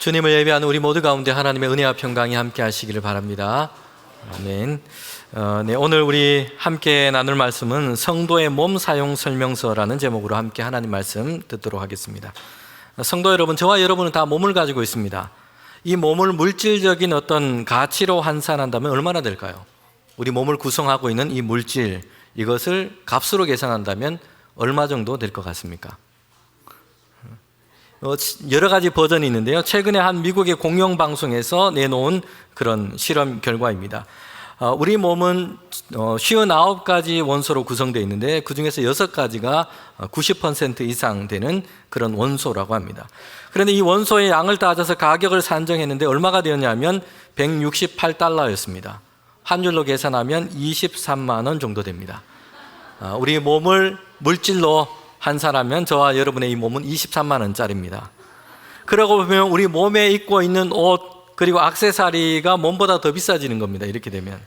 주님을 예배하는 우리 모두 가운데 하나님의 은혜와 평강이 함께 하시기를 바랍니다. 아멘. 오늘 우리 함께 나눌 말씀은 성도의 몸 사용 설명서라는 제목으로 함께 하나님 말씀 듣도록 하겠습니다. 성도 여러분, 저와 여러분은 다 몸을 가지고 있습니다. 이 몸을 물질적인 어떤 가치로 환산한다면 얼마나 될까요? 우리 몸을 구성하고 있는 이 물질, 이것을 값으로 계산한다면 얼마 정도 될 것 같습니까? 여러 가지 버전이 있는데요. 최근에 한 미국의 공영방송에서 내놓은 그런 실험 결과입니다. 우리 몸은 59가지 원소로 구성되어 있는데 그 중에서 6가지가 90% 이상 되는 그런 원소라고 합니다. 그런데 이 원소의 양을 따져서 가격을 산정했는데 얼마가 되었냐면 $168였습니다. 환율로 계산하면 23만 원 정도 됩니다. 우리 몸을 물질로 환산하면 저와 여러분의 이 몸은 23만 원짜리입니다. 그러고 보면 우리 몸에 입고 있는 옷 그리고 액세서리가 몸보다 더 비싸지는 겁니다. 이렇게 되면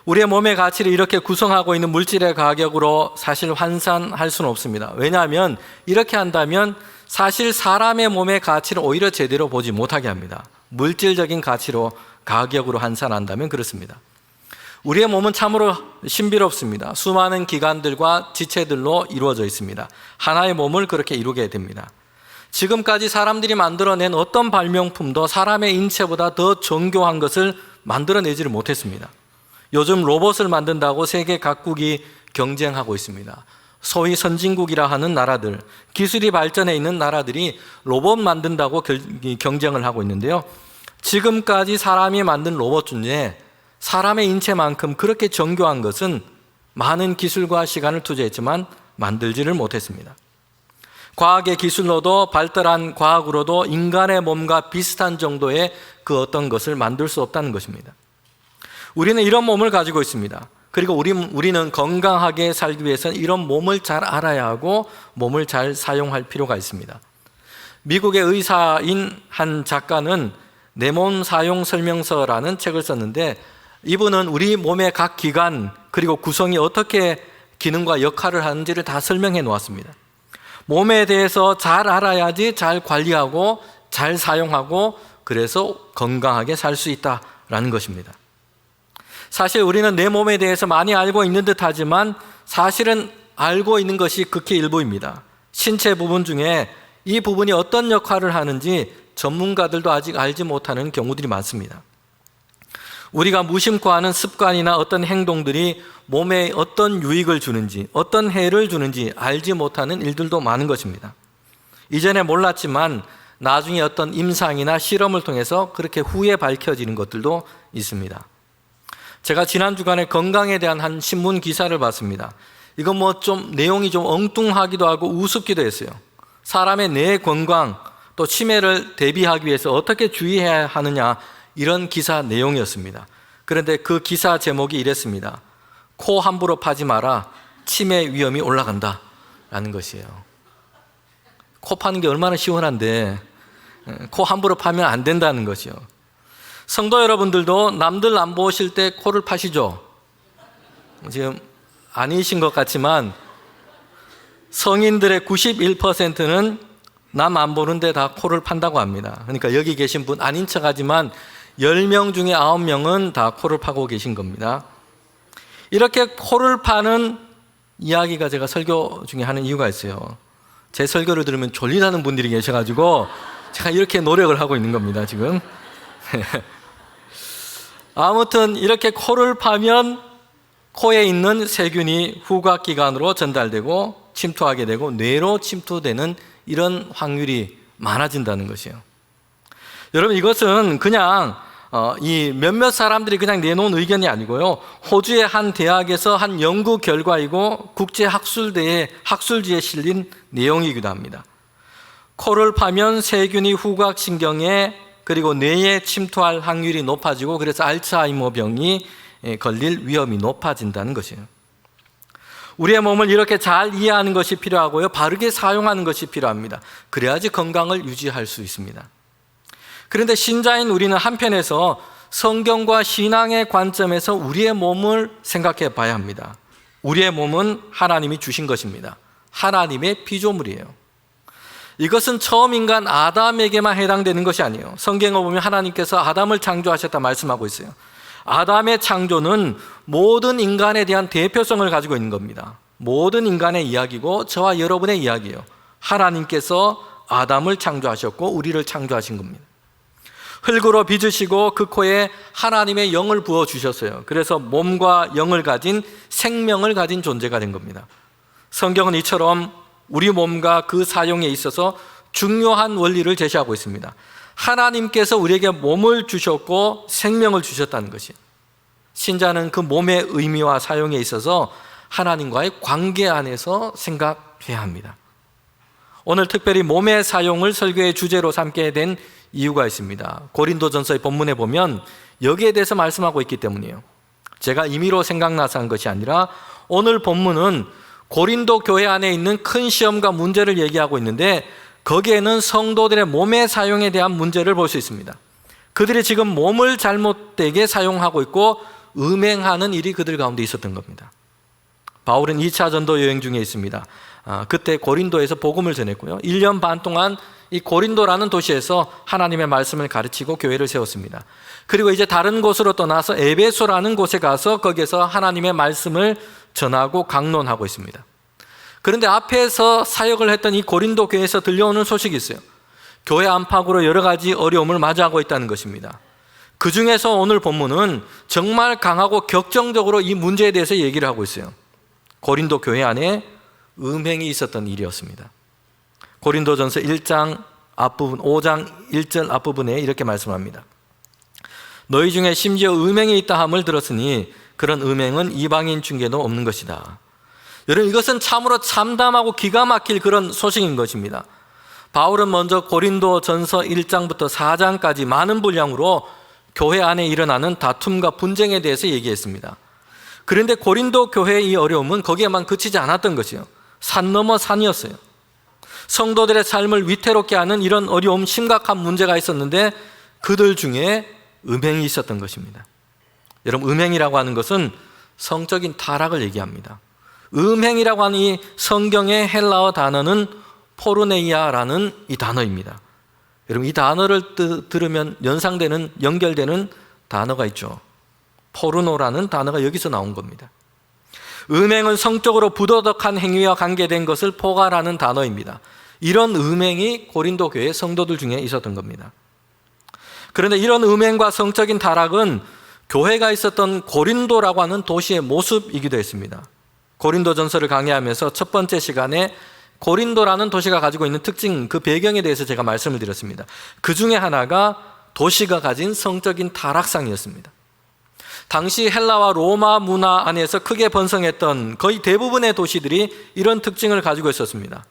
우리의 몸의 가치를 이렇게 구성하고 있는 물질의 가격으로 사실 환산할 수는 없습니다. 왜냐하면 이렇게 한다면 사실 사람의 몸의 가치를 오히려 제대로 보지 못하게 합니다. 물질적인 가치로 가격으로 환산한다면 그렇습니다. 우리의 몸은 참으로 신비롭습니다. 수많은 기관들과 지체들로 이루어져 있습니다. 하나의 몸을 그렇게 이루게 됩니다. 지금까지 사람들이 만들어낸 어떤 발명품도 사람의 인체보다 더 정교한 것을 만들어내지를 못했습니다. 요즘 로봇을 만든다고 세계 각국이 경쟁하고 있습니다. 소위 선진국이라 하는 나라들, 기술이 발전해 있는 나라들이 로봇 만든다고 경쟁을 하고 있는데요. 지금까지 사람이 만든 로봇 중에 사람의 인체만큼 그렇게 정교한 것은 많은 기술과 시간을 투자했지만 만들지를 못했습니다. 과학의 기술로도 발달한 과학으로도 인간의 몸과 비슷한 정도의 그 어떤 것을 만들 수 없다는 것입니다. 우리는 이런 몸을 가지고 있습니다. 그리고 우리는 건강하게 살기 위해서는 이런 몸을 잘 알아야 하고 몸을 잘 사용할 필요가 있습니다. 미국의 의사인 한 작가는 내 몸 사용 설명서라는 책을 썼는데 이분은 우리 몸의 각 기관 그리고 구성이 어떻게 기능과 역할을 하는지를 다 설명해 놓았습니다. 몸에 대해서 잘 알아야지 잘 관리하고 잘 사용하고 그래서 건강하게 살 수 있다라는 것입니다. 사실 우리는 내 몸에 대해서 많이 알고 있는 듯 하지만 사실은 알고 있는 것이 극히 일부입니다. 신체 부분 중에 이 부분이 어떤 역할을 하는지 전문가들도 아직 알지 못하는 경우들이 많습니다. 우리가 무심코 하는 습관이나 어떤 행동들이 몸에 어떤 유익을 주는지 어떤 해를 주는지 알지 못하는 일들도 많은 것입니다. 이전에 몰랐지만 나중에 어떤 임상이나 실험을 통해서 그렇게 후에 밝혀지는 것들도 있습니다. 제가 지난 주간에 건강에 대한 한 신문 기사를 봤습니다. 이건 좀 내용이 좀 엉뚱하기도 하고 우습기도 했어요. 사람의 뇌 건강 또 치매를 대비하기 위해서 어떻게 주의해야 하느냐 이런 기사 내용이었습니다. 그런데 그 기사 제목이 이랬습니다. 코 함부로 파지 마라. 치매 위험이 올라간다 라는 것이에요. 코 파는 게 얼마나 시원한데 코 함부로 파면 안 된다는 것이요. 성도 여러분들도 남들 안 보실 때 코를 파시죠? 지금 아니신 것 같지만 성인들의 91%는 남 안 보는데 다 코를 판다고 합니다. 그러니까 여기 계신 분 아닌 척하지만 10명 중에 9명은 다 코를 파고 계신 겁니다. 이렇게 코를 파는 이야기가 제가 설교 중에 하는 이유가 있어요. 제 설교를 들으면 졸리다는 분들이 계셔가지고 제가 이렇게 노력을 하고 있는 겁니다, 지금. 아무튼 이렇게 코를 파면 코에 있는 세균이 후각기관으로 전달되고 침투하게 되고 뇌로 침투되는 이런 확률이 많아진다는 것이에요. 여러분, 이것은 그냥 이 몇몇 사람들이 그냥 내놓은 의견이 아니고요. 호주의 한 대학에서 한 연구 결과이고 국제 학술대의 학술지에 실린 내용이기도 합니다. 코를 파면 세균이 후각신경에 그리고 뇌에 침투할 확률이 높아지고 그래서 알츠하이머 병이 걸릴 위험이 높아진다는 것이에요. 우리의 몸을 이렇게 잘 이해하는 것이 필요하고요. 바르게 사용하는 것이 필요합니다. 그래야지 건강을 유지할 수 있습니다. 그런데 신자인 우리는 한편에서 성경과 신앙의 관점에서 우리의 몸을 생각해 봐야 합니다. 우리의 몸은 하나님이 주신 것입니다. 하나님의 피조물이에요. 이것은 처음 인간 아담에게만 해당되는 것이 아니에요. 성경에 보면 하나님께서 아담을 창조하셨다 말씀하고 있어요. 아담의 창조는 모든 인간에 대한 대표성을 가지고 있는 겁니다. 모든 인간의 이야기고 저와 여러분의 이야기예요. 하나님께서 아담을 창조하셨고 우리를 창조하신 겁니다. 흙으로 빚으시고 그 코에 하나님의 영을 부어주셨어요. 그래서 몸과 영을 가진 생명을 가진 존재가 된 겁니다. 성경은 이처럼 우리 몸과 그 사용에 있어서 중요한 원리를 제시하고 있습니다. 하나님께서 우리에게 몸을 주셨고 생명을 주셨다는 것이, 신자는 그 몸의 의미와 사용에 있어서 하나님과의 관계 안에서 생각해야 합니다. 오늘 특별히 몸의 사용을 설교의 주제로 삼게 된 이유가 있습니다. 고린도전서의 본문에 보면 여기에 대해서 말씀하고 있기 때문이에요. 제가 임의로 생각나서 한 것이 아니라 오늘 본문은 고린도 교회 안에 있는 큰 시험과 문제를 얘기하고 있는데 거기에는 성도들의 몸의 사용에 대한 문제를 볼 수 있습니다. 그들이 지금 몸을 잘못되게 사용하고 있고 음행하는 일이 그들 가운데 있었던 겁니다. 바울은 2차 전도 여행 중에 있습니다. 그때 고린도에서 복음을 전했고요. 1년 반 동안 이 고린도라는 도시에서 하나님의 말씀을 가르치고 교회를 세웠습니다. 그리고 이제 다른 곳으로 떠나서 에베소라는 곳에 가서 거기에서 하나님의 말씀을 전하고 강론하고 있습니다. 그런데 앞에서 사역을 했던 이 고린도 교회에서 들려오는 소식이 있어요. 교회 안팎으로 여러 가지 어려움을 맞이하고 있다는 것입니다. 그 중에서 오늘 본문은 정말 강하고 격정적으로 이 문제에 대해서 얘기를 하고 있어요. 고린도 교회 안에 음행이 있었던 일이었습니다. 고린도전서 1장 앞부분 5장 1절 앞부분에 이렇게 말씀합니다. 너희 중에 심지어 음행이 있다 함을 들었으니 그런 음행은 이방인 중에도 없는 것이다. 여러분, 이것은 참으로 참담하고 기가 막힐 그런 소식인 것입니다. 바울은 먼저 고린도전서 1장부터 4장까지 많은 분량으로 교회 안에 일어나는 다툼과 분쟁에 대해서 얘기했습니다. 그런데 고린도 교회의 이 어려움은 거기에만 그치지 않았던 것이요, 산 넘어 산이었어요. 성도들의 삶을 위태롭게 하는 이런 어려움, 심각한 문제가 있었는데 그들 중에 음행이 있었던 것입니다. 여러분, 음행이라고 하는 것은 성적인 타락을 얘기합니다. 음행이라고 하는 이 성경의 헬라어 단어는 포르네이아라는 이 단어입니다. 여러분, 이 단어를 들으면 연결되는 단어가 있죠. 포르노라는 단어가 여기서 나온 겁니다. 음행은 성적으로 부도덕한 행위와 관계된 것을 포괄하는 단어입니다. 이런 음행이 고린도 교회 성도들 중에 있었던 겁니다. 그런데 이런 음행과 성적인 타락은 교회가 있었던 고린도라고 하는 도시의 모습이기도 했습니다. 고린도전서를 강의하면서 첫 번째 시간에 고린도라는 도시가 가지고 있는 특징, 그 배경에 대해서 제가 말씀을 드렸습니다. 그 중에 하나가 도시가 가진 성적인 타락상이었습니다. 당시 헬라와 로마 문화 안에서 크게 번성했던 거의 대부분의 도시들이 이런 특징을 가지고 있었습니다.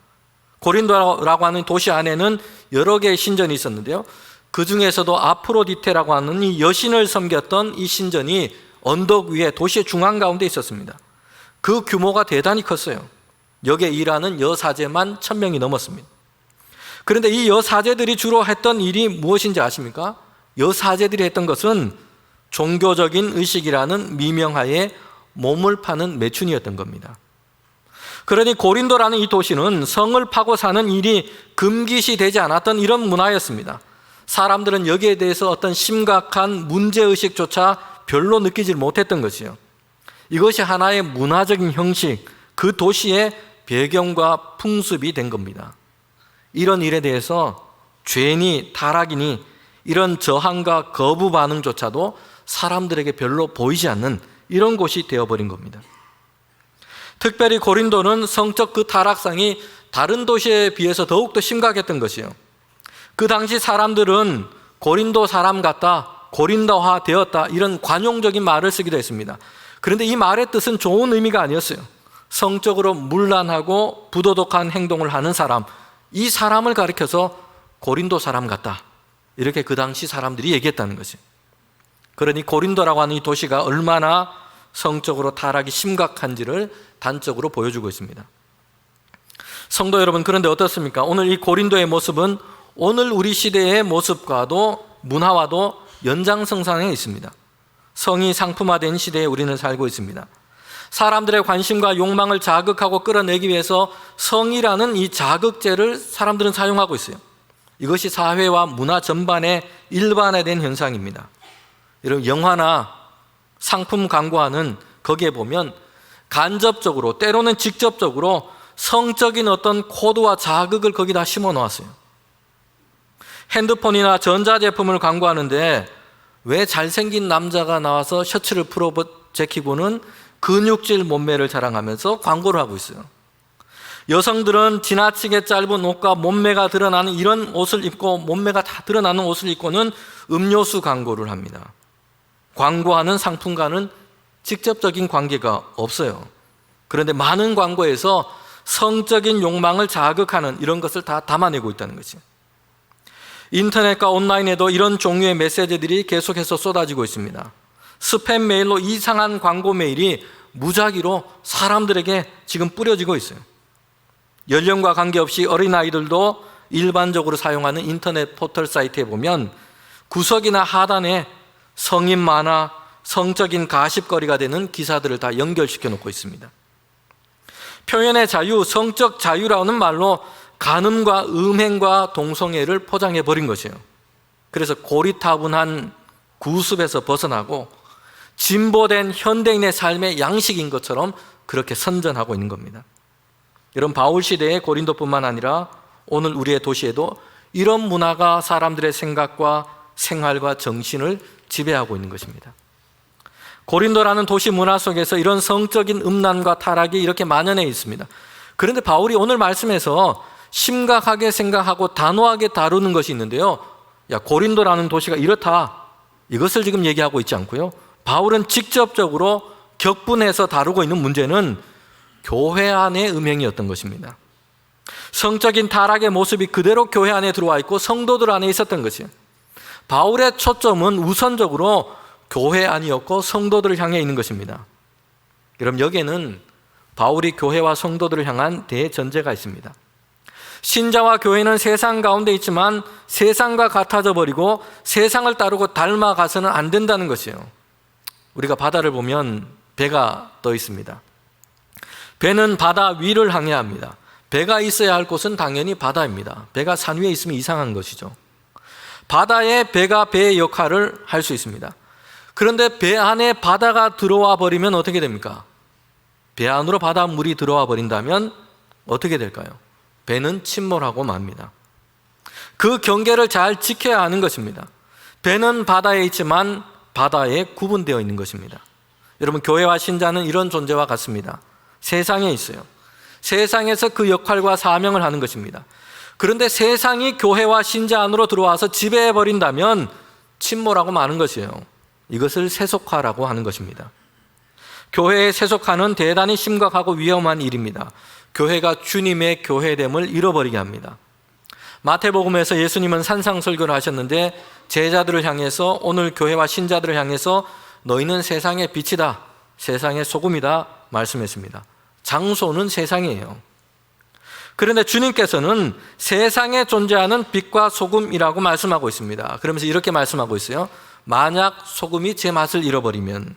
고린도라고 하는 도시 안에는 여러 개의 신전이 있었는데요, 그 중에서도 아프로디테라고 하는 이 여신을 섬겼던 이 신전이 언덕 위에 도시의 중앙 가운데 있었습니다. 그 규모가 대단히 컸어요. 여기에 일하는 여사제만 1000명이 넘었습니다. 그런데 이 여사제들이 주로 했던 일이 무엇인지 아십니까? 여사제들이 했던 것은 종교적인 의식이라는 미명하에 몸을 파는 매춘이었던 겁니다. 그러니 고린도라는 이 도시는 성을 파고 사는 일이 금기시 되지 않았던 이런 문화였습니다. 사람들은 여기에 대해서 어떤 심각한 문제의식조차 별로 느끼지 못했던 것이요, 이것이 하나의 문화적인 형식, 그 도시의 배경과 풍습이 된 겁니다. 이런 일에 대해서 죄니 타락이니 이런 저항과 거부 반응조차도 사람들에게 별로 보이지 않는 이런 곳이 되어버린 겁니다. 특별히 고린도는 성적 그 타락상이 다른 도시에 비해서 더욱더 심각했던 것이에요. 그 당시 사람들은 고린도 사람 같다, 고린도화 되었다, 이런 관용적인 말을 쓰기도 했습니다. 그런데 이 말의 뜻은 좋은 의미가 아니었어요. 성적으로 문란하고 부도덕한 행동을 하는 사람, 이 사람을 가리켜서 고린도 사람 같다, 이렇게 그 당시 사람들이 얘기했다는 거죠. 그러니 고린도라고 하는 이 도시가 얼마나 성적으로 타락이 심각한지를 단적으로 보여주고 있습니다. 성도 여러분, 그런데 어떻습니까? 오늘 이 고린도의 모습은 오늘 우리 시대의 모습과도 문화와도 연장선상에 있습니다. 성이 상품화된 시대에 우리는 살고 있습니다. 사람들의 관심과 욕망을 자극하고 끌어내기 위해서 성이라는 이 자극제를 사람들은 사용하고 있어요. 이것이 사회와 문화 전반에 일반화된 현상입니다. 여러분, 영화나 상품 광고하는 거기에 보면 간접적으로 때로는 직접적으로 성적인 어떤 코드와 자극을 거기다 심어 놓았어요. 핸드폰이나 전자제품을 광고하는데 왜 잘생긴 남자가 나와서 셔츠를 풀어 제키고는 근육질 몸매를 자랑하면서 광고를 하고 있어요. 여성들은 지나치게 짧은 옷과 몸매가 드러나는 이런 옷을 입고 몸매가 다 드러나는 옷을 입고는 음료수 광고를 합니다. 광고하는 상품과는 직접적인 관계가 없어요. 그런데 많은 광고에서 성적인 욕망을 자극하는 이런 것을 다 담아내고 있다는 거죠. 인터넷과 온라인에도 이런 종류의 메시지들이 계속해서 쏟아지고 있습니다. 스팸 메일로 이상한 광고 메일이 무작위로 사람들에게 지금 뿌려지고 있어요. 연령과 관계없이 어린아이들도 일반적으로 사용하는 인터넷 포털 사이트에 보면 구석이나 하단에 성인 만화, 성적인 가십거리가 되는 기사들을 다 연결시켜 놓고 있습니다. 표현의 자유, 성적 자유라는 말로 간음과 음행과 동성애를 포장해 버린 것이에요. 그래서 고리타분한 구습에서 벗어나고 진보된 현대인의 삶의 양식인 것처럼 그렇게 선전하고 있는 겁니다. 여러분, 바울 시대의 고린도뿐만 아니라 오늘 우리의 도시에도 이런 문화가 사람들의 생각과 생활과 정신을 지배하고 있는 것입니다. 고린도라는 도시 문화 속에서 이런 성적인 음란과 타락이 이렇게 만연해 있습니다. 그런데 바울이 오늘 말씀에서 심각하게 생각하고 단호하게 다루는 것이 있는데요. 고린도라는 도시가 이렇다, 이것을 지금 얘기하고 있지 않고요. 바울은 직접적으로 격분해서 다루고 있는 문제는 교회 안의 음행이었던 것입니다. 성적인 타락의 모습이 그대로 교회 안에 들어와 있고 성도들 안에 있었던 것이에요. 바울의 초점은 우선적으로 교회 안이었고 성도들을 향해 있는 것입니다. 그럼 여기에는 바울이 교회와 성도들을 향한 대전제가 있습니다. 신자와 교회는 세상 가운데 있지만 세상과 같아져 버리고 세상을 따르고 닮아가서는 안 된다는 것이에요. 우리가 바다를 보면 배가 떠 있습니다. 배는 바다 위를 항해야 합니다. 배가 있어야 할 곳은 당연히 바다입니다. 배가 산 위에 있으면 이상한 것이죠. 바다에 배가 배의 역할을 할 수 있습니다. 그런데 배 안에 바다가 들어와 버리면 어떻게 됩니까? 배 안으로 바닷물이 들어와 버린다면 어떻게 될까요? 배는 침몰하고 맙니다. 그 경계를 잘 지켜야 하는 것입니다. 배는 바다에 있지만 바다에 구분되어 있는 것입니다. 여러분, 교회와 신자는 이런 존재와 같습니다. 세상에 있어요. 세상에서 그 역할과 사명을 하는 것입니다. 그런데 세상이 교회와 신자 안으로 들어와서 지배해버린다면 침몰하고 마는 것이에요. 이것을 세속화라고 하는 것입니다. 교회의 세속화는 대단히 심각하고 위험한 일입니다. 교회가 주님의 교회됨을 잃어버리게 합니다. 마태복음에서 예수님은 산상설교를 하셨는데 제자들을 향해서, 오늘 교회와 신자들을 향해서 너희는 세상의 빛이다, 세상의 소금이다 말씀했습니다. 장소는 세상이에요. 그런데 주님께서는 세상에 존재하는 빛과 소금이라고 말씀하고 있습니다. 그러면서 이렇게 말씀하고 있어요. 만약 소금이 제 맛을 잃어버리면,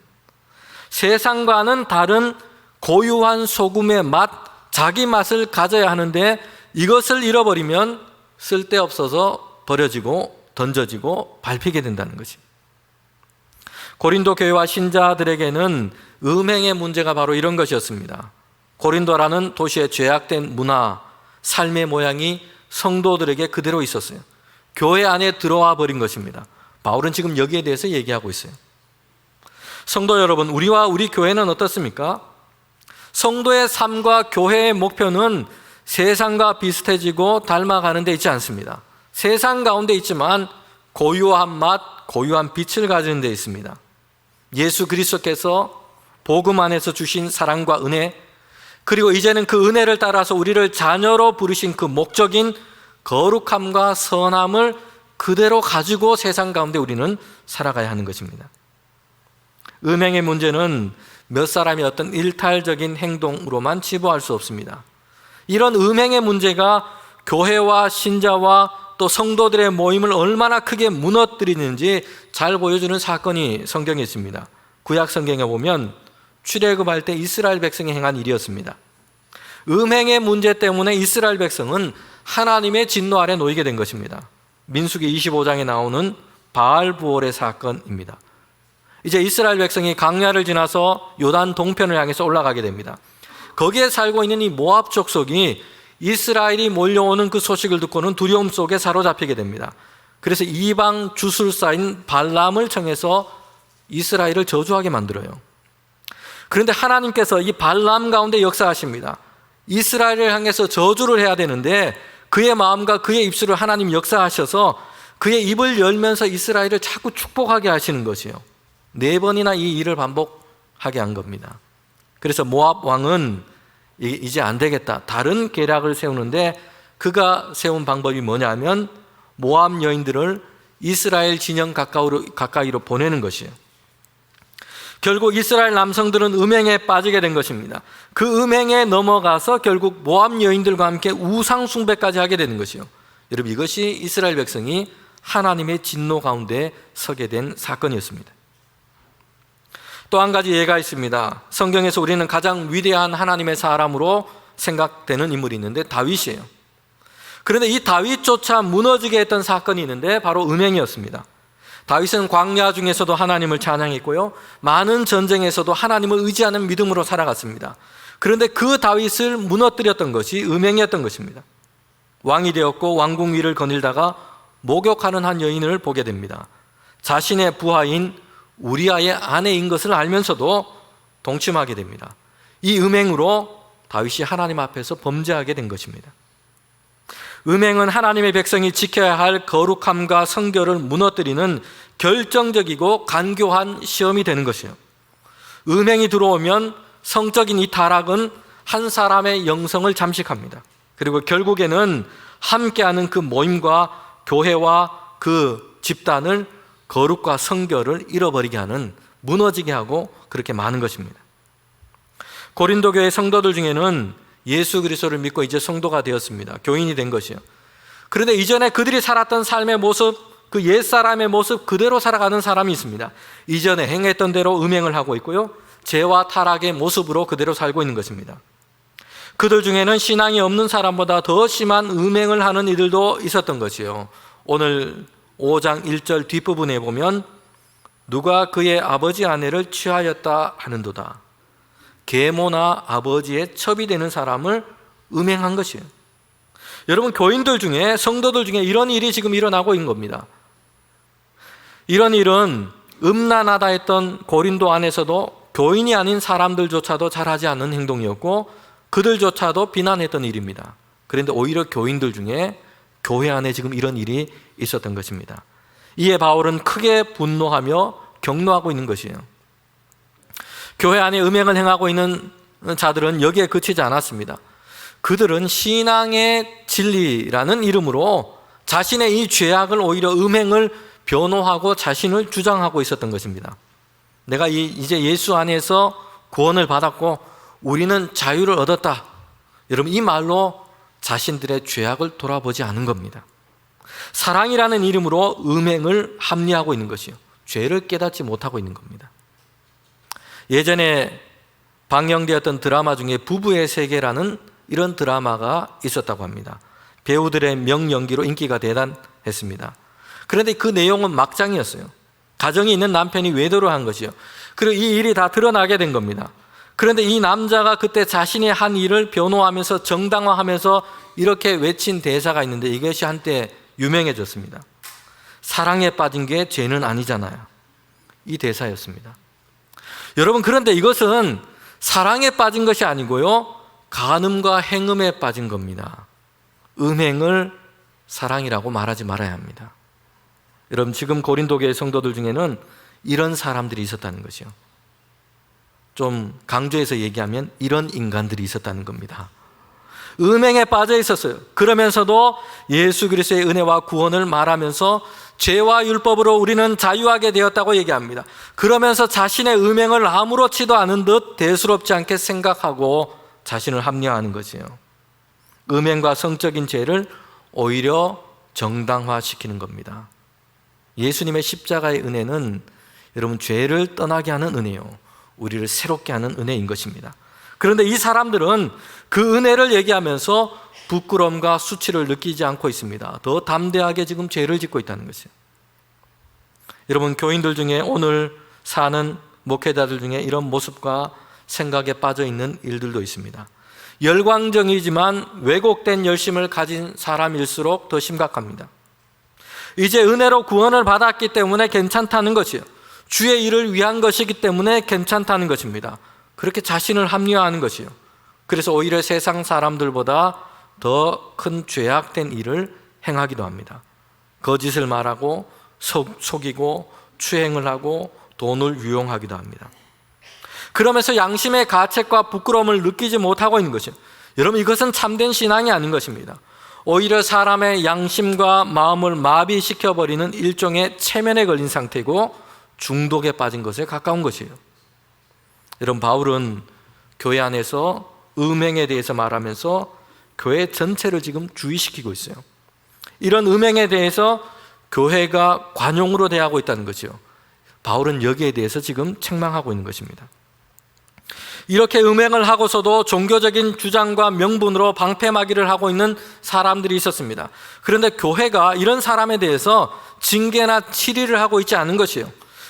세상과는 다른 고유한 소금의 맛, 자기 맛을 가져야 하는데 이것을 잃어버리면 쓸데없어서 버려지고 던져지고 밟히게 된다는 것입니다. 고린도 교회와 신자들에게는 음행의 문제가 바로 이런 것이었습니다. 고린도라는 도시의 죄악된 문화, 삶의 모양이 성도들에게 그대로 있었어요. 교회 안에 들어와 버린 것입니다. 바울은 지금 여기에 대해서 얘기하고 있어요. 성도 여러분, 우리와 우리 교회는 어떻습니까? 성도의 삶과 교회의 목표는 세상과 비슷해지고 닮아가는 데 있지 않습니다. 세상 가운데 있지만 고유한 맛, 고유한 빛을 가지는 데 있습니다. 예수 그리스도께서 복음 안에서 주신 사랑과 은혜, 그리고 이제는 그 은혜를 따라서 우리를 자녀로 부르신 그 목적인 거룩함과 선함을 그대로 가지고 세상 가운데 우리는 살아가야 하는 것입니다. 음행의 문제는 몇 사람의 어떤 일탈적인 행동으로만 치부할 수 없습니다. 이런 음행의 문제가 교회와 신자와 또 성도들의 모임을 얼마나 크게 무너뜨리는지 잘 보여주는 사건이 성경에 있습니다. 구약 성경에 보면 출애굽할 때 이스라엘 백성이 행한 일이었습니다. 음행의 문제 때문에 이스라엘 백성은 하나님의 진노 아래 놓이게 된 것입니다. 민수기 25장에 나오는 바알부올의 사건입니다. 이제 이스라엘 백성이 광야를 지나서 요단 동편을 향해서 올라가게 됩니다. 거기에 살고 있는 이 모압 족속이 이스라엘이 몰려오는 그 소식을 듣고는 두려움 속에 사로잡히게 됩니다. 그래서 이방 주술사인 발람을 청해서 이스라엘을 저주하게 만들어요. 그런데 하나님께서 이 발람 가운데 역사하십니다. 이스라엘을 향해서 저주를 해야 되는데 그의 마음과 그의 입술을 하나님 역사하셔서 그의 입을 열면서 이스라엘을 자꾸 축복하게 하시는 것이에요. 4번이나 이 일을 반복하게 한 겁니다. 그래서 모압 왕은 이제 안 되겠다, 다른 계략을 세우는데 그가 세운 방법이 뭐냐면 모압 여인들을 이스라엘 진영 가까이로 보내는 것이에요. 결국 이스라엘 남성들은 음행에 빠지게 된 것입니다. 그 음행에 넘어가서 결국 모압 여인들과 함께 우상 숭배까지 하게 되는 것이요. 여러분, 이것이 이스라엘 백성이 하나님의 진노 가운데 서게 된 사건이었습니다. 또 한 가지 예가 있습니다. 성경에서 우리는 가장 위대한 하나님의 사람으로 생각되는 인물이 있는데 다윗이에요. 그런데 이 다윗조차 무너지게 했던 사건이 있는데 바로 음행이었습니다. 다윗은 광야 중에서도 하나님을 찬양했고요, 많은 전쟁에서도 하나님을 의지하는 믿음으로 살아갔습니다. 그런데 그 다윗을 무너뜨렸던 것이 음행이었던 것입니다. 왕이 되었고 왕궁 위를 거닐다가 목욕하는 한 여인을 보게 됩니다. 자신의 부하인 우리아의 아내인 것을 알면서도 동침하게 됩니다. 이 음행으로 다윗이 하나님 앞에서 범죄하게 된 것입니다. 음행은 하나님의 백성이 지켜야 할 거룩함과 성결을 무너뜨리는 결정적이고 간교한 시험이 되는 것이에요. 음행이 들어오면 성적인 이 타락은 한 사람의 영성을 잠식합니다. 그리고 결국에는 함께하는 그 모임과 교회와 그 집단을 거룩과 성결을 잃어버리게 하는, 무너지게 하고 그렇게 많은 것입니다. 고린도 교회 성도들 중에는 예수 그리스도를 믿고 이제 성도가 되었습니다. 교인이 된 것이요. 그런데 이전에 그들이 살았던 삶의 모습, 그 옛사람의 모습 그대로 살아가는 사람이 있습니다. 이전에 행했던 대로 음행을 하고 있고요, 죄와 타락의 모습으로 그대로 살고 있는 것입니다. 그들 중에는 신앙이 없는 사람보다 더 심한 음행을 하는 이들도 있었던 것이요. 오늘 5장 1절 뒷부분에 보면 누가 그의 아버지 아내를 취하였다 하는도다. 계모나 아버지의 첩이 되는 사람을 음행한 것이에요. 여러분, 교인들 중에, 성도들 중에 이런 일이 지금 일어나고 있는 겁니다. 이런 일은 음란하다 했던 고린도 안에서도 교인이 아닌 사람들조차도 잘하지 않는 행동이었고 그들조차도 비난했던 일입니다. 그런데 오히려 교인들 중에 교회 안에 지금 이런 일이 있었던 것입니다. 이에 바울은 크게 분노하며 격노하고 있는 것이에요. 교회 안에 음행을 행하고 있는 자들은 여기에 그치지 않았습니다. 그들은 신앙의 진리라는 이름으로 자신의 이 죄악을, 오히려 음행을 변호하고 자신을 주장하고 있었던 것입니다. 내가 이제 예수 안에서 구원을 받았고 우리는 자유를 얻었다. 여러분, 이 말로 자신들의 죄악을 돌아보지 않은 겁니다. 사랑이라는 이름으로 음행을 합리화하고 있는 것이요, 죄를 깨닫지 못하고 있는 겁니다. 예전에 방영되었던 드라마 중에 부부의 세계라는 이런 드라마가 있었다고 합니다. 배우들의 명연기로 인기가 대단했습니다. 그런데 그 내용은 막장이었어요. 가정이 있는 남편이 외도를 한 것이요. 그리고 이 일이 다 드러나게 된 겁니다. 그런데 이 남자가 그때 자신이 한 일을 변호하면서 정당화하면서 이렇게 외친 대사가 있는데 이것이 한때 유명해졌습니다. 사랑에 빠진 게 죄는 아니잖아요. 이 대사였습니다. 여러분, 그런데 이것은 사랑에 빠진 것이 아니고요, 간음과 행음에 빠진 겁니다. 음행을 사랑이라고 말하지 말아야 합니다. 여러분, 지금 고린도 교회 성도들 중에는 이런 사람들이 있었다는 것이요. 좀 강조해서 얘기하면 이런 인간들이 있었다는 겁니다. 음행에 빠져 있었어요. 그러면서도 예수 그리스도의 은혜와 구원을 말하면서 죄와 율법으로 우리는 자유하게 되었다고 얘기합니다. 그러면서 자신의 음행을 아무렇지도 않은 듯 대수롭지 않게 생각하고 자신을 합리화하는 것이에요. 음행과 성적인 죄를 오히려 정당화시키는 겁니다. 예수님의 십자가의 은혜는 여러분 죄를 떠나게 하는 은혜요, 우리를 새롭게 하는 은혜인 것입니다. 그런데 이 사람들은 그 은혜를 얘기하면서 부끄러움과 수치를 느끼지 않고 있습니다. 더 담대하게 지금 죄를 짓고 있다는 것이에요. 여러분, 교인들 중에 오늘 사는 목회자들 중에 이런 모습과 생각에 빠져 있는 일들도 있습니다. 열광적이지만 왜곡된 열심을 가진 사람일수록 더 심각합니다. 이제 은혜로 구원을 받았기 때문에 괜찮다는 것이요, 주의 일을 위한 것이기 때문에 괜찮다는 것입니다. 그렇게 자신을 합리화하는 것이요, 그래서 오히려 세상 사람들보다 더 큰 죄악된 일을 행하기도 합니다. 거짓을 말하고 속이고 추행을 하고 돈을 유용하기도 합니다. 그러면서 양심의 가책과 부끄러움을 느끼지 못하고 있는 것이요, 여러분, 이것은 참된 신앙이 아닌 것입니다. 오히려 사람의 양심과 마음을 마비시켜버리는 일종의 체면에 걸린 상태고 중독에 빠진 것에 가까운 것이에요. 여러분, 바울은 교회 안에서 음행에 대해서 말하면서 교회 전체를 지금 주의시키고 있어요. 이런 음행에 대해서 교회가 관용으로 대하고 있다는 거죠. 바울은 여기에 대해서 지금 책망하고 있는 것입니다. 이렇게 음행을 하고서도 종교적인 주장과 명분으로 방패막이를 하고 있는 사람들이 있었습니다. 그런데 교회가 이런 사람에 대해서 징계나 치리를 하고 있지 않은 것이에요.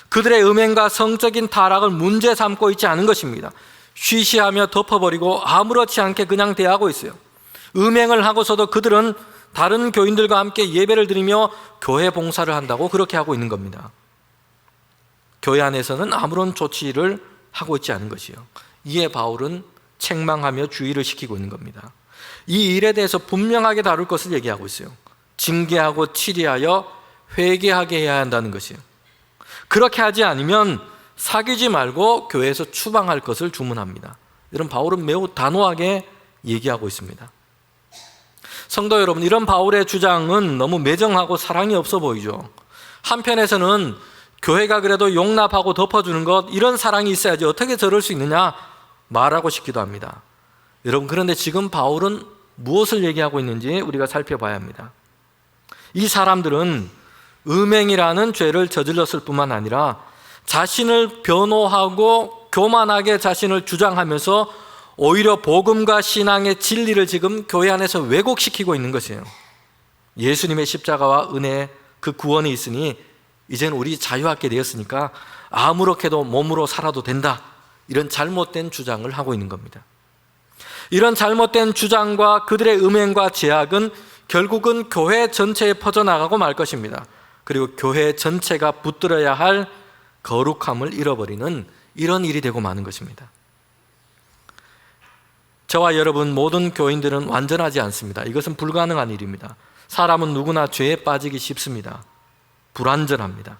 그들의 음행과 성적인 타락을 문제 삼고 있지 않은 것입니다. 쉬쉬하며 덮어버리고 아무렇지 않게 그냥 대하고 있어요. 음행을 하고서도 그들은 다른 교인들과 함께 예배를 드리며 교회 봉사를 한다고 그렇게 하고 있는 겁니다. 교회 안에서는 아무런 조치를 하고 있지 않은 것이요, 이에 바울은 책망하며 주의를 시키고 있는 겁니다. 이 일에 대해서 분명하게 다룰 것을 얘기하고 있어요. 징계하고 치리하여 회개하게 해야 한다는 것이에요. 그렇게 하지 않으면 사귀지 말고 교회에서 추방할 것을 주문합니다. 이런 바울은 매우 단호하게 얘기하고 있습니다. 성도 여러분, 이런 바울의 주장은 너무 매정하고 사랑이 없어 보이죠. 한편에서는 교회가 그래도 용납하고 덮어주는 것, 이런 사랑이 있어야지 어떻게 저럴 수 있느냐 말하고 싶기도 합니다. 여러분, 그런데 지금 바울은 무엇을 얘기하고 있는지 우리가 살펴봐야 합니다. 이 사람들은 음행이라는 죄를 저질렀을 뿐만 아니라 자신을 변호하고 교만하게 자신을 주장하면서 오히려 복음과 신앙의 진리를 지금 교회 안에서 왜곡시키고 있는 것이에요. 예수님의 십자가와 은혜, 그 구원이 있으니 이제는 우리 자유하게 되었으니까 아무렇게도 몸으로 살아도 된다, 이런 잘못된 주장을 하고 있는 겁니다. 이런 잘못된 주장과 그들의 음행과 제약은 결국은 교회 전체에 퍼져나가고 말 것입니다. 그리고 교회 전체가 붙들어야 할 거룩함을 잃어버리는 이런 일이 되고 마는 것입니다. 저와 여러분 모든 교인들은 완전하지 않습니다. 이것은 불가능한 일입니다. 사람은 누구나 죄에 빠지기 쉽습니다. 불완전합니다.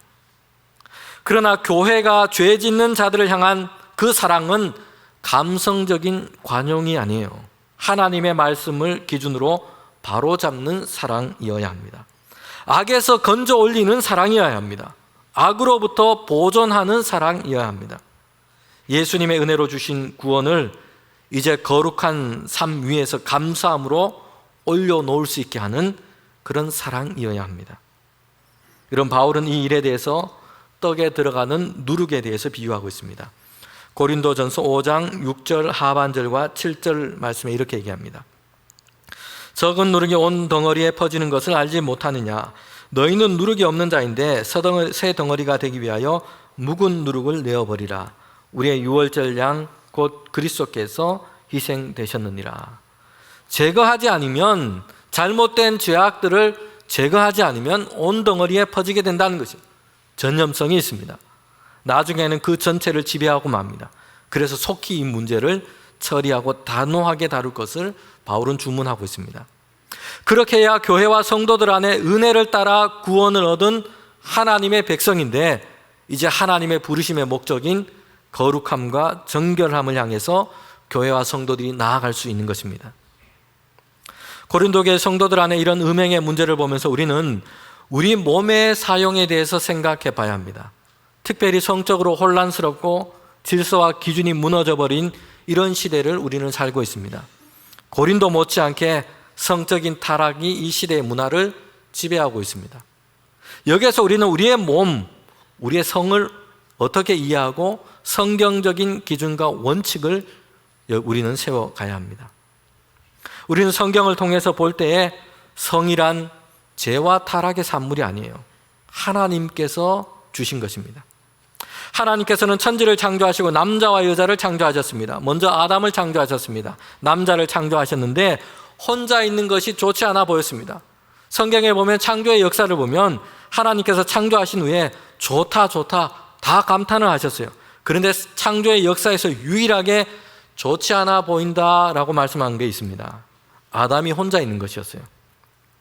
그러나 교회가 죄 짓는 자들을 향한 그 사랑은 감성적인 관용이 아니에요. 하나님의 말씀을 기준으로 바로잡는 사랑이어야 합니다. 악에서 건져 올리는 사랑이어야 합니다. 악으로부터 보존하는 사랑이어야 합니다. 예수님의 은혜로 주신 구원을 이제 거룩한 삶 위에서 감사함으로 올려놓을 수 있게 하는 그런 사랑이어야 합니다. 이런 바울은 이 일에 대해서 떡에 들어가는 누룩에 대해서 비유하고 있습니다. 고린도전서 5장 6절 하반절과 7절 말씀에 이렇게 얘기합니다. 적은 누룩이 온 덩어리에 퍼지는 것을 알지 못하느냐? 너희는 누룩이 없는 자인데 새 덩어리가 되기 위하여 묵은 누룩을 내어버리라. 우리의 유월절 양 곧 그리스도께서 희생되셨느니라. 제거하지 않으면, 잘못된 죄악들을 제거하지 않으면 온 덩어리에 퍼지게 된다는 것이죠. 전염성이 있습니다. 나중에는 그 전체를 지배하고 맙니다. 그래서 속히 이 문제를 처리하고 단호하게 다룰 것을 바울은 주문하고 있습니다. 그렇게 해야 교회와 성도들 안에 은혜를 따라 구원을 얻은 하나님의 백성인데, 이제 하나님의 부르심의 목적인 거룩함과 정결함을 향해서 교회와 성도들이 나아갈 수 있는 것입니다. 고린도교회 성도들 안에 이런 음행의 문제를 보면서 우리는 우리 몸의 사용에 대해서 생각해 봐야 합니다. 특별히 성적으로 혼란스럽고 질서와 기준이 무너져버린 이런 시대를 우리는 살고 있습니다. 고린도 못지않게 성적인 타락이 이 시대의 문화를 지배하고 있습니다. 여기에서 우리는 우리의 몸, 우리의 성을 어떻게 이해하고 성경적인 기준과 원칙을 우리는 세워가야 합니다. 우리는 성경을 통해서 볼 때에 성이란 죄와 타락의 산물이 아니에요. 하나님께서 주신 것입니다. 하나님께서는 천지를 창조하시고 남자와 여자를 창조하셨습니다. 먼저 아담을 창조하셨습니다. 남자를 창조하셨는데 혼자 있는 것이 좋지 않아 보였습니다. 성경에 보면 창조의 역사를 보면 하나님께서 창조하신 후에 좋다 다 감탄을 하셨어요. 그런데 창조의 역사에서 유일하게 좋지 않아 보인다라고 말씀한 게 있습니다. 아담이 혼자 있는 것이었어요.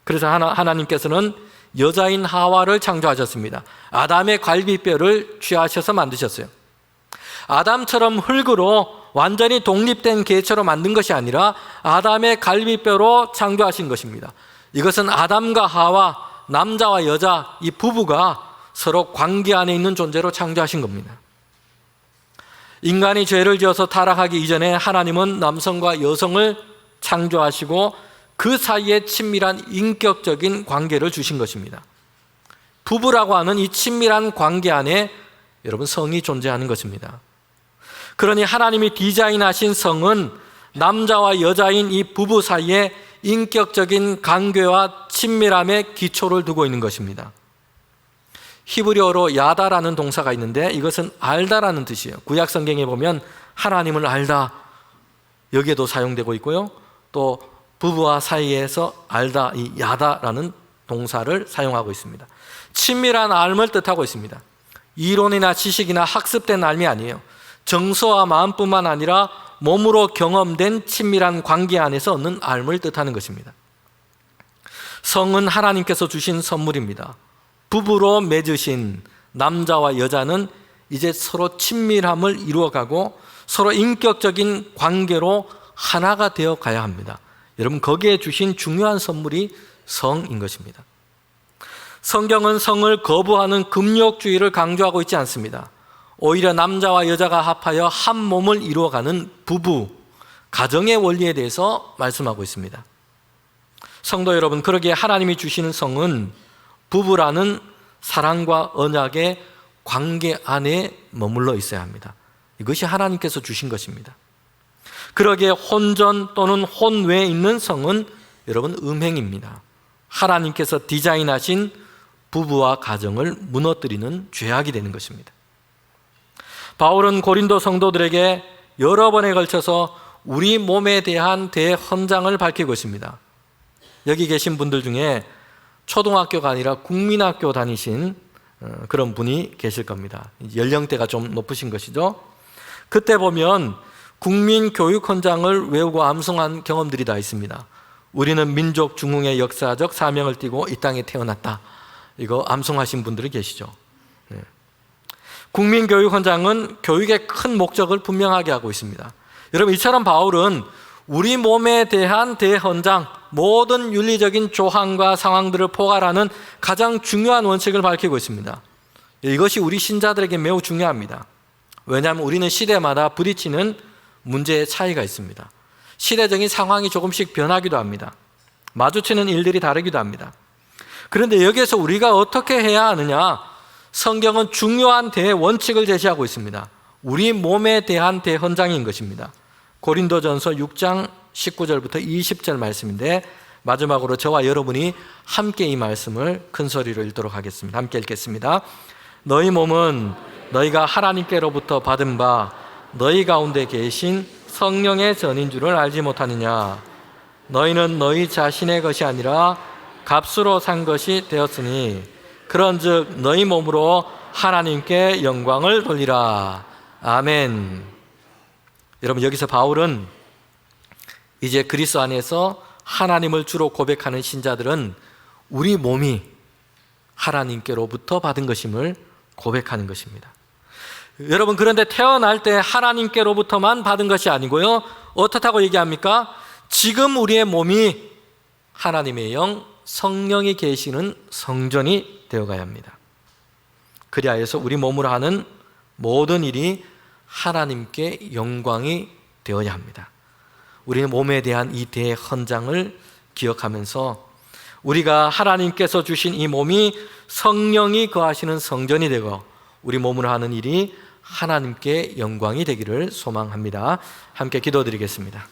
그래서 하나님께서는 여자인 하와를 창조하셨습니다. 아담의 갈비뼈를 취하셔서 만드셨어요. 아담처럼 흙으로 완전히 독립된 개체로 만든 것이 아니라 아담의 갈비뼈로 창조하신 것입니다. 이것은 아담과 하와, 남자와 여자, 이 부부가 서로 관계 안에 있는 존재로 창조하신 겁니다. 인간이 죄를 지어서 타락하기 이전에 하나님은 남성과 여성을 창조하시고 그 사이에 친밀한 인격적인 관계를 주신 것입니다. 부부라고 하는 이 친밀한 관계 안에 여러분 성이 존재하는 것입니다. 그러니 하나님이 디자인하신 성은 남자와 여자인 이 부부 사이에 인격적인 관계와 친밀함의 기초를 두고 있는 것입니다. 히브리어로 야다라는 동사가 있는데 이것은 알다라는 뜻이에요. 구약 성경에 보면 하나님을 알다 여기에도 사용되고 있고요. 또 부부와 사이에서 알다, 이 야다라는 동사를 사용하고 있습니다. 친밀한 알을 뜻하고 있습니다. 이론이나 지식이나 학습된 알이 아니에요. 정서와 마음뿐만 아니라 몸으로 경험된 친밀한 관계 안에서 얻는 알을 뜻하는 것입니다. 성은 하나님께서 주신 선물입니다. 부부로 맺으신 남자와 여자는 이제 서로 친밀함을 이루어가고 서로 인격적인 관계로 하나가 되어 가야 합니다. 여러분, 거기에 주신 중요한 선물이 성인 것입니다. 성경은 성을 거부하는 금욕주의를 강조하고 있지 않습니다. 오히려 남자와 여자가 합하여 한 몸을 이루어가는 부부, 가정의 원리에 대해서 말씀하고 있습니다. 성도 여러분, 그러기에 하나님이 주시는 성은 부부라는 사랑과 언약의 관계 안에 머물러 있어야 합니다. 이것이 하나님께서 주신 것입니다. 그러기에 혼전 또는 혼외에 있는 성은 여러분 음행입니다. 하나님께서 디자인하신 부부와 가정을 무너뜨리는 죄악이 되는 것입니다. 바울은 고린도 성도들에게 여러 번에 걸쳐서 우리 몸에 대한 대헌장을 밝히고 있습니다. 여기 계신 분들 중에 초등학교가 아니라 국민학교 다니신 그런 분이 계실 겁니다. 연령대가 좀 높으신 것이죠. 그때 보면 국민교육헌장을 외우고 암송한 경험들이 다 있습니다. 우리는 민족 중흥의 역사적 사명을 띠고 이 땅에 태어났다. 이거 암송하신 분들이 계시죠. 국민교육헌장은 교육의 큰 목적을 분명하게 하고 있습니다. 여러분, 이처럼 바울은 우리 몸에 대한 대헌장, 모든 윤리적인 조항과 상황들을 포괄하는 가장 중요한 원칙을 밝히고 있습니다. 이것이 우리 신자들에게 매우 중요합니다. 왜냐하면 우리는 시대마다 부딪히는 문제의 차이가 있습니다. 시대적인 상황이 조금씩 변하기도 합니다. 마주치는 일들이 다르기도 합니다. 그런데 여기에서 우리가 어떻게 해야 하느냐? 성경은 중요한 대원칙을 제시하고 있습니다. 우리 몸에 대한 대헌장인 것입니다. 고린도전서 6장 19절부터 20절 말씀인데 마지막으로 저와 여러분이 함께 이 말씀을 큰 소리로 읽도록 하겠습니다. 함께 읽겠습니다. 너희 몸은 너희가 하나님께로부터 받은 바 너희 가운데 계신 성령의 전인 줄을 알지 못하느냐? 너희는 너희 자신의 것이 아니라 값으로 산 것이 되었으니 그런즉 너희 몸으로 하나님께 영광을 돌리라. 아멘. 여러분, 여기서 바울은 이제 그리스도 안에서 하나님을 주로 고백하는 신자들은 우리 몸이 하나님께로부터 받은 것임을 고백하는 것입니다. 여러분, 그런데 태어날 때 하나님께로부터만 받은 것이 아니고요, 어떻다고 얘기합니까? 지금 우리의 몸이 하나님의 영, 성령이 계시는 성전이 되어가야 합니다. 그리하여 해서 우리 몸으로 하는 모든 일이 하나님께 영광이 되어야 합니다. 우리의 몸에 대한 이 대헌장을 기억하면서 우리가 하나님께서 주신 이 몸이 성령이 거하시는 성전이 되고 우리 몸으로 하는 일이 하나님께 영광이 되기를 소망합니다. 함께 기도드리겠습니다.